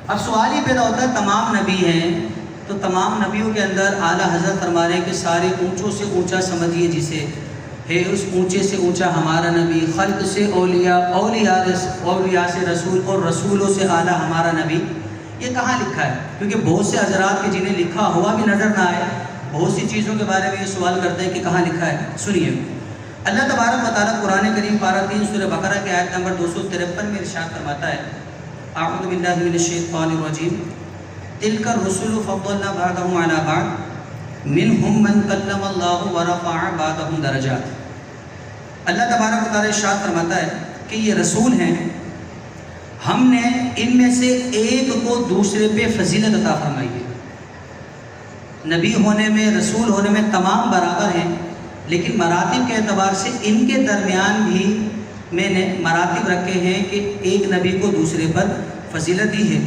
اب سوال ہی پیدا ہوتا ہے، تمام نبی ہیں تو تمام نبیوں کے اندر اعلیٰ حضرت فرما رہے ہیں کہ سارے اونچوں سے اونچا سمجھیے جسے ہے، اس اونچے سے اونچا ہمارا نبی، خلق سے اولیاء، اولیاء سے رسول، اور رسولوں سے اعلیٰ ہمارا نبی۔ یہ کہاں لکھا ہے؟ کیونکہ بہت سے حضرات کے جنہیں لکھا ہوا بھی نظر نہ آئے، بہت سی چیزوں کے بارے میں یہ سوال کرتے ہیں کہ کہاں لکھا ہے۔ سنیے، اللہ تبارک و تعالیٰ قرآن کریم پارہ 3 سورہ بقرہ کے آیت نمبر 253 میں ارشاد فرماتا ہے، اعوذ باللہ من الشیطان الرجیم، تلک الرسل فضلنا بعضهم علی بعض منہم من کلم اللہ ورفع بعضهم درجات۔ اللہ تبارک و تعالیٰ ارشاد فرماتا ہے کہ یہ رسول ہیں، ہم نے ان میں سے ایک کو دوسرے پہ فضیلت عطا فرمائی ہے۔ نبی ہونے میں، رسول ہونے میں تمام برابر ہیں، لیکن مراتب کے اعتبار سے ان کے درمیان بھی میں نے مراتب رکھے ہیں کہ ایک نبی کو دوسرے پر فضیلت دی ہے۔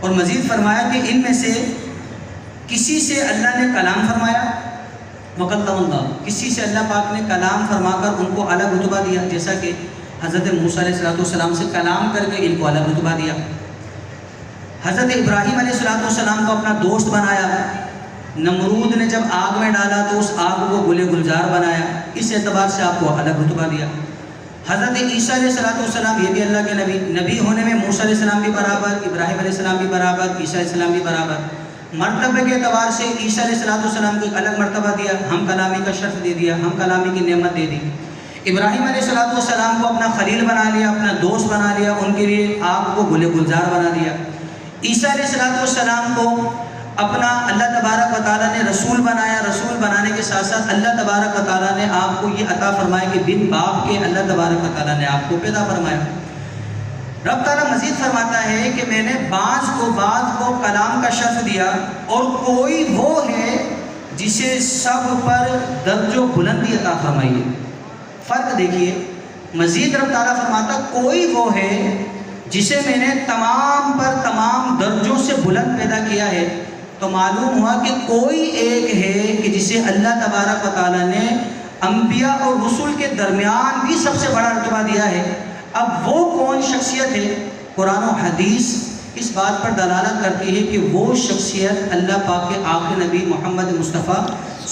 اور مزید فرمایا کہ ان میں سے کسی سے اللہ نے کلام فرمایا، وکلم اللہ، کسی سے اللہ پاک نے کلام فرما کر ان کو الگ رتبہ دیا، جیسا کہ حضرت موسیٰ علیہ السلام سے کلام کر کے ان کو الگ رتبہ دیا۔ حضرت ابراہیم علیہ السلام کو اپنا دوست بنایا، نمرود نے جب آگ میں ڈالا تو اس آگ کو گلے گلزار بنایا، اس اعتبار سے آپ کو الگ رتبہ دیا۔ حضرت عیسیٰ علیہ السلام یہ بھی اللہ کے نبی ہونے میں موسیٰ علیہ السلام بھی برابر، ابراہیم علیہ السلام بھی برابر، عیسیٰ علیہ السلام بھی برابر۔ مرتبے کے اعتبار سے عیسیٰ علیہ السلام کو ایک الگ مرتبہ دیا، ہم کلامی کا شرف دے دیا، ہم کلامی کی نعمت دے دی۔ ابراہیم علیہ السلام کو اپنا خلیل بنا لیا، اپنا دوست بنا لیا، ان کے لیے آگ کو گلے گلزار بنا دیا۔ عیسیٰ علیہ السلام کو اپنا اللہ تبارک و تعالیٰ نے رسول بنایا، رسول بنانے کے ساتھ ساتھ اللہ تبارک و تعالیٰ نے آپ کو یہ عطا فرمایا کہ بن باپ کے اللہ تبارک و تعالیٰ نے آپ کو پیدا فرمایا۔ رب تعالیٰ مزید فرماتا ہے کہ میں نے بعض کو کلام کا شرف دیا، اور کوئی وہ ہے جسے سب پر درج و بلندی عطا فرمائی ہے۔ فرق دیکھیے، مزید رب تعالیٰ فرماتا کوئی وہ ہے جسے میں نے تمام پر تمام درجوں سے بلند پیدا کیا ہے، تو معلوم ہوا کہ کوئی ایک ہے کہ جسے اللہ تبارک و تعالیٰ نے انبیاء اور رسول کے درمیان بھی سب سے بڑا رتبہ دیا ہے۔ اب وہ کون شخصیت ہے؟ قرآن و حدیث اس بات پر دلالت کرتی ہے کہ وہ شخصیت اللہ پاک کے آخری نبی محمد مصطفیٰ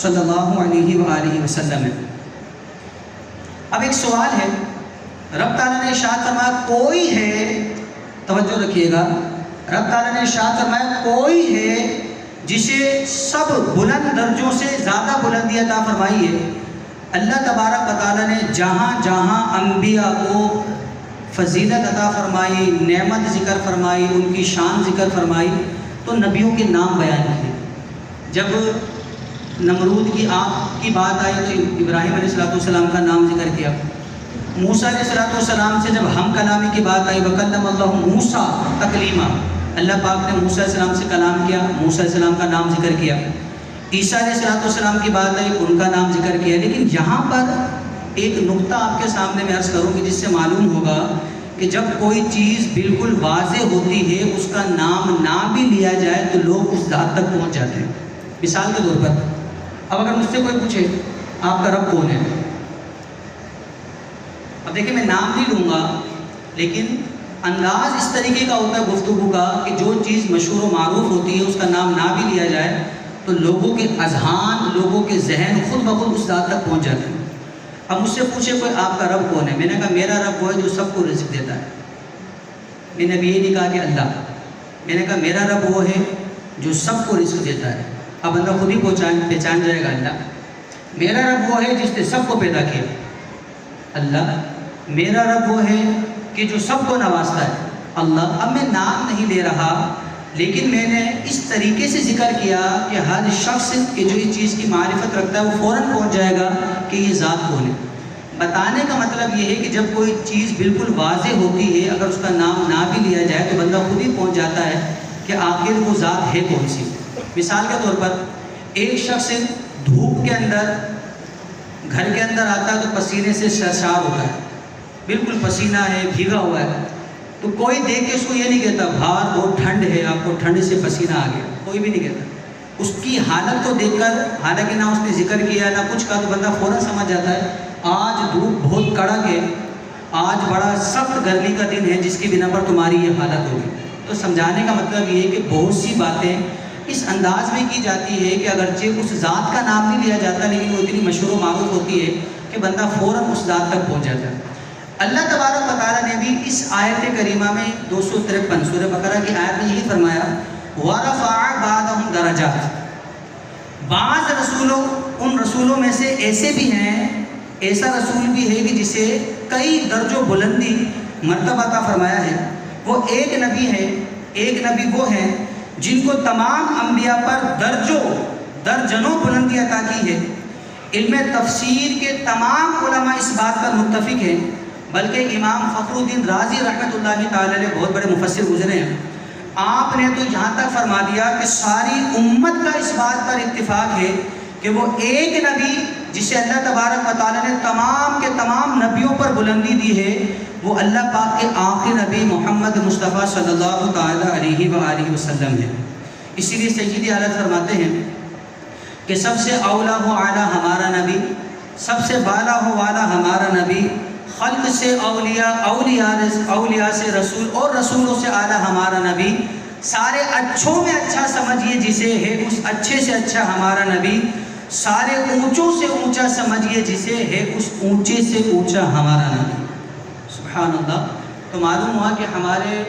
صلی اللہ علیہ وآلہ وسلم ہے۔ اب ایک سوال ہے، رب تعالیٰ نے ارشاد فرمایا کوئی ہے، توجہ رکھیے گا، رب تعالیٰ نے ارشاد فرمایا کوئی ہے جسے سب بلند درجوں سے زیادہ بلندی عطا فرمائی ہے۔ اللہ تبارک و تعالیٰ نے جہاں جہاں انبیاء کو فضیلت عطا فرمائی، نعمت ذکر فرمائی، ان کی شان ذکر فرمائی، تو نبیوں کے نام بیان کیے۔ جب نمرود کی آگ کی بات آئی تو ابراہیم علیہ السلام کا نام ذکر کیا۔ موسیٰ علیہ السلام سے جب ہم کلامی کی بات آئی، وَكَلَّمَ اللَّهُ مُوسَىٰ تَكْلِيمًا، اللہ پاک نے موسیٰ علیہ السلام سے کلام کیا، موسیٰ علیہ السلام کا نام ذکر کیا۔ عیسیٰ علیہ السلام کی بات آئی، ان کا نام ذکر کیا۔ لیکن یہاں پر ایک نقطہ آپ کے سامنے میں عرض کروں گی جس سے معلوم ہوگا کہ جب کوئی چیز بالکل واضح ہوتی ہے، اس کا نام نہ بھی لیا جائے تو لوگ اس ذات تک پہنچ جاتے ہیں۔ مثال کے طور پر اب اگر مجھ سے کوئی پوچھے آپ کا رب کون ہے، اب دیکھیں میں نام نہیں لوں گا، لیکن انداز اس طریقے کا ہوتا ہے گفتگو کا کہ جو چیز مشہور و معروف ہوتی ہے اس کا نام نہ بھی لیا جائے تو لوگوں کے اذہان، لوگوں کے ذہن خود بخود اس ذات تک پہنچ جاتے ہیں۔ اب مجھ سے پوچھے کوئی آپ کا رب کون ہے، میں نے کہا میرا رب وہ ہے جو سب کو رزق دیتا ہے۔ میں نے بھی یہ نہیں کہا کہ اللہ، میں نے کہا میرا رب وہ ہے جو سب کو رزق دیتا ہے۔ اب بندہ خود ہی پہچان جائے گا اللہ۔ میرا رب وہ ہے جس نے سب کو پیدا کیا، اللہ۔ میرا رب وہ ہے کہ جو سب کو نوازتا ہے، اللہ۔ اب میں نام نہیں لے رہا، لیکن میں نے اس طریقے سے ذکر کیا کہ ہر شخص کہ جو اس چیز کی معرفت رکھتا ہے وہ فوراً پہنچ جائے گا کہ یہ ذات کون ہے۔ بتانے کا مطلب یہ ہے کہ جب کوئی چیز بالکل واضح ہوتی ہے، اگر اس کا نام نہ بھی لیا جائے تو بندہ خود ہی پہنچ جاتا ہے کہ آخر وہ ذات ہے کون سی۔ مثال کے طور پر ایک شخص دھوپ کے اندر گھر کے اندر آتا ہے تو پسینے سے سرشار ہوتا ہے، بالکل پسینہ ہے، بھیگا ہوا ہے، تو کوئی دیکھ کے اس کو یہ نہیں کہتا باہر بہت ٹھنڈ ہے، آپ کو ٹھنڈ سے پسینہ آ گیا، کوئی بھی نہیں کہتا۔ اس کی حالت کو دیکھ کر، حالانکہ نہ اس نے ذکر کیا نہ کچھ کہا، تو بندہ فوراً سمجھ جاتا ہے آج دھوپ بہت کڑک ہے، آج بڑا سخت گرمی کا دن ہے جس کی بنا پر تمہاری یہ حالت ہوگی۔ تو سمجھانے کا مطلب یہ ہے کہ بہت سی باتیں اس انداز میں کی جاتی ہے کہ اگرچہ اس ذات کا نام نہیں لیا جاتا لیکن وہ اتنی مشہور و معروف ہوتی ہے کہ بندہ فوراً اس ذات تک پہنچ جاتا ہے۔ اللہ تبارک و تعالیٰ نے بھی اس آیت کریمہ میں 253 سورہ بقرہ کی آیت میں یہی فرمایا وَرَفَعَ بَعْضَهُمْ دَرَجَاتٍ، بعض رسولوں ان رسولوں میں سے ایسے بھی ہیں، ایسا رسول بھی ہے کہ جسے کئی درج و بلندی مرتبہ عطا فرمایا ہے۔ وہ ایک نبی ہے، ایک نبی وہ ہے جن کو تمام انبیاء پر درجنوں بلندی عطا کی ہے۔ علم تفسیر کے تمام علماء اس بات پر متفق ہیں، بلکہ امام فخر الدین رازی رحمۃ اللہ تعالی علیہ بہت بڑے مفسر گزرے ہیں، آپ نے تو یہاں تک فرما دیا کہ ساری امت کا اس بات پر اتفاق ہے کہ وہ ایک نبی جسے اللہ تبارک و تعالیٰ نے تمام کے تمام نبیوں پر بلندی دی ہے، وہ اللہ پاک کے آخری نبی محمد مصطفیٰ صلی اللہ تعالیٰ علیہ وآلہ وسلم ہے۔ اسی لیے سیدی اعلیٰ فرماتے ہیں کہ سب سے اولا و اعلیٰ ہمارا نبی، سب سے بالا و والا ہمارا نبی، خلق سے اولیاء، اولیاء سے رسول اور رسولوں سے اعلیٰ ہمارا نبی، سارے اچھوں میں اچھا سمجھیے جسے ہے اس اچھے سے اچھا ہمارا نبی، سارے اونچوں سے اونچا سمجھیے جسے ہے اس اونچے سے اونچا ہمارا نبی۔ سبحان اللہ۔ تو معلوم ہوا کہ ہمارے